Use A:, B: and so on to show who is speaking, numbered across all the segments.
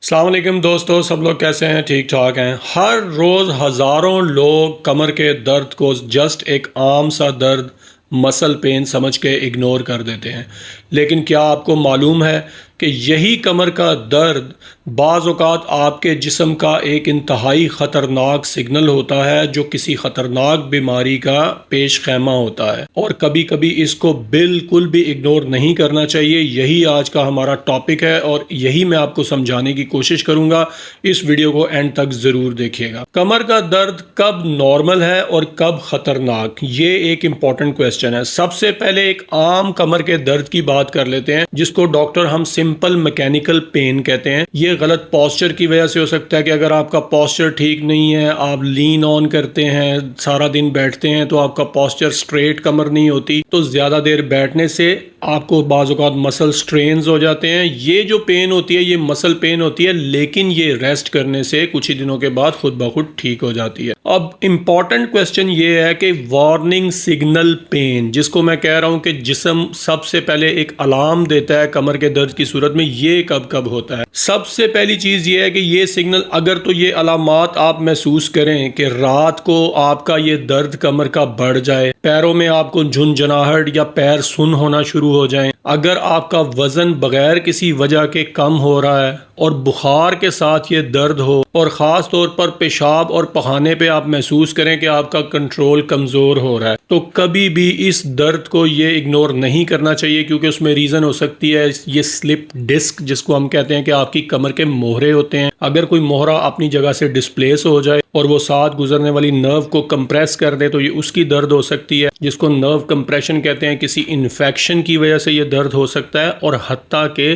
A: अस्सलाम वालेकुम दोस्तों, सब लोग कैसे हैं? ठीक ठाक हैं। हर रोज़ हज़ारों लोग कमर के दर्द को जस्ट एक आम सा दर्द, मसल पेन समझ के इग्नोर कर देते हैं। लेकिन क्या आपको मालूम है कि यही कमर का दर्द बाज़ औक़ात आपके जिस्म का एक इंतहाई ख़तरनाक सिग्नल होता है, जो किसी ख़तरनाक बीमारी का पेश ख़ैमा होता है, और कभी कभी इसको बिल्कुल भी इग्नोर नहीं करना चाहिए। यही आज का हमारा टॉपिक है और यही मैं आपको समझाने की कोशिश करूँगा। इस वीडियो को एंड तक ज़रूर देखिएगा। कमर का दर्द कब नॉर्मल है और कब ख़तरनाक, ये एक इम्पॉर्टेंट क्वेश्चन है। सबसे पहले एक आम कमर के दर्द की बात कर लेते हैं, जिसको डॉक्टर हम सिंपल मैकेनिकल पेन कहते हैं। ये गलत पोस्चर की वजह से हो सकता है कि अगर आपका पोस्चर ठीक नहीं है, आप लीन ऑन करते हैं, सारा दिन बैठते हैं, तो आपका पोस्चर स्ट्रेट कमर नहीं होती, तो ज़्यादा देर बैठने से आपको बाज़ औक़ात मसल स्ट्रेन्स हो जाते हैं। ये जो पेन होती है ये मसल पेन होती है, लेकिन ये रेस्ट करने से कुछ ही दिनों के बाद खुद ब खुद ठीक हो जाती है। अब इम्पॉर्टेंट क्वेश्चन ये है कि वार्निंग सिग्नल पेन, जिसको मैं कह रहा हूँ कि जिस्म सबसे पहले एक अलार्म देता है कमर के दर्द की सूरत में, ये कब कब होता है। सबसे पहली चीज़ ये है कि ये सिग्नल, अगर तो ये अलामात आप महसूस करें कि रात को आपका ये दर्द कमर का बढ़ जाए, पैरों में आपको झुनझुनाहट या पैर सुन होना शुरू हो जाएं, अगर आपका वज़न बगैर किसी वजह के कम हो रहा है और बुखार के साथ ये दर्द हो, और ख़ास तौर पर पेशाब और पखाने पे आप महसूस करें कि आपका कंट्रोल कमज़ोर हो रहा है, तो कभी भी इस दर्द को ये इग्नोर नहीं करना चाहिए, क्योंकि उसमें रीज़न हो सकती है ये स्लिप डिस्क, जिसको हम कहते हैं कि आपकी कमर के मोहरे होते हैं। अगर कोई मोहरा अपनी जगह से डिस्प्लेस हो जाए और वो साथ गुजरने वाली नर्व को कंप्रेस कर दे, तो ये उसकी दर्द हो सकती है, जिसको नर्व कंप्रेशन कहते हैं। किसी इन्फेक्शन की वजह से ये दर्द हो सकता है, और हत्ता के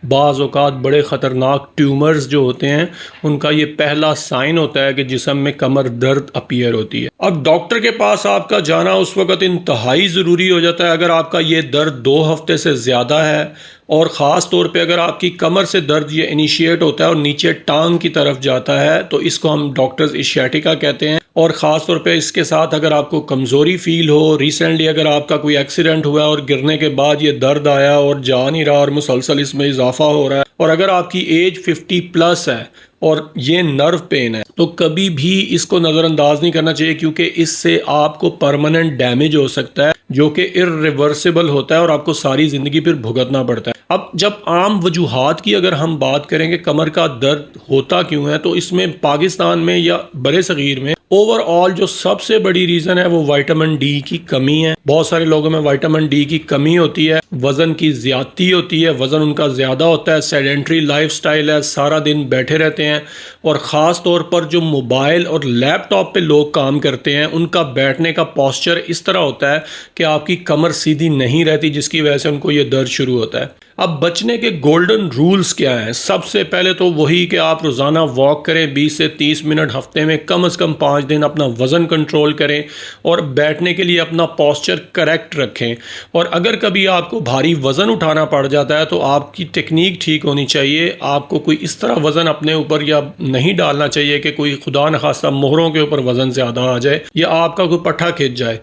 A: बाज़ औक़ात बड़े ख़तरनाक ट्यूमर्स जो होते हैं, उनका ये पहला साइन होता है कि जिस्म में कमर दर्द अपीयर होती है। अब डॉक्टर के पास आपका जाना उस वक़्त इंतहाई ज़रूरी हो जाता है अगर आपका ये दर्द 2 हफ्ते से ज़्यादा है, और ख़ास तौर पे अगर आपकी कमर से दर्द ये इनिशिएट होता है और नीचे टांग की तरफ जाता है, तो इसको हम डॉक्टर्स इशियाटिका कहते हैं। और ख़ास तौर पे इसके साथ अगर आपको कमज़ोरी फील हो, रिसेंटली अगर आपका कोई एक्सीडेंट हुआ और गिरने के बाद ये दर्द आया और जा नहीं रहा और मुसलसल इसमें इजाफा हो रहा है, और अगर आपकी एज 50+ है और ये नर्व पेन है, तो कभी भी इसको नज़रअंदाज नहीं करना चाहिए, क्योंकि इससे आपको परमानेंट डैमेज हो सकता है, जो कि इर्रिवर्सिबल होता है और आपको सारी ज़िंदगी फिर भुगतना पड़ता है। अब जब आम वजूहात की अगर हम बात करेंगे कमर का दर्द होता क्यों है, तो इसमें पाकिस्तान में या बड़े सगीर में ओवरऑल जो सबसे बड़ी रीज़न है वो विटामिन डी की कमी है। बहुत सारे लोगों में विटामिन डी की कमी होती है, वज़न की ज़्यादती होती है, वज़न उनका ज़्यादा होता है, सेडेंट्री लाइफस्टाइल है, सारा दिन बैठे रहते हैं, और ख़ास तौर पर जो मोबाइल और लैपटॉप पे लोग काम करते हैं, उनका बैठने का पोस्चर इस तरह होता है कि आपकी कमर सीधी नहीं रहती, जिसकी वजह से उनको ये दर्द शुरू होता है। अब बचने के गोल्डन रूल्स क्या हैं? सबसे पहले तो वही कि आप रोज़ाना वॉक करें 20 से 30 मिनट हफ्ते में, कम से कम 5 दिन अपना वज़न कंट्रोल करें, और बैठने के लिए अपना पोस्चर करेक्ट रखें। और अगर कभी आपको भारी वज़न उठाना पड़ जाता है, तो आपकी टेक्निक ठीक होनी चाहिए। आपको कोई इस तरह वज़न अपने ऊपर या नहीं डालना चाहिए कि कोई खुदा न खास्ता मोहरों के ऊपर वज़न ज़्यादा आ जाए या आपका कोई पट्ठा खिंच जाए।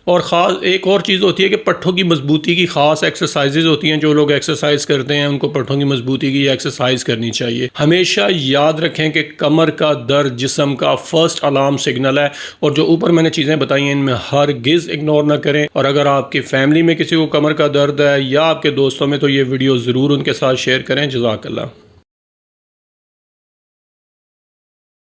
A: और ख़ास एक और चीज़ होती है कि पट्ठों की मजबूती की ख़ास एक्सरसाइजेज होती हैं। जो लोग एक्सरसाइज करते हैं उनको पट्ठों की मजबूती की एक्सरसाइज करनी चाहिए। हमेशा याद रखें कि कमर का दर्द जिस्म का फर्स्ट अलार्म सिग्नल है, और जो ऊपर मैंने चीज़ें बताई हैं इनमें हरगिज़ इग्नोर ना करें। और अगर आपकी फैमिली में किसी को कमर का दर्द है या आपके दोस्तों में, तो ये वीडियो ज़रूर उनके साथ शेयर करें। जज़ाकल्लाह।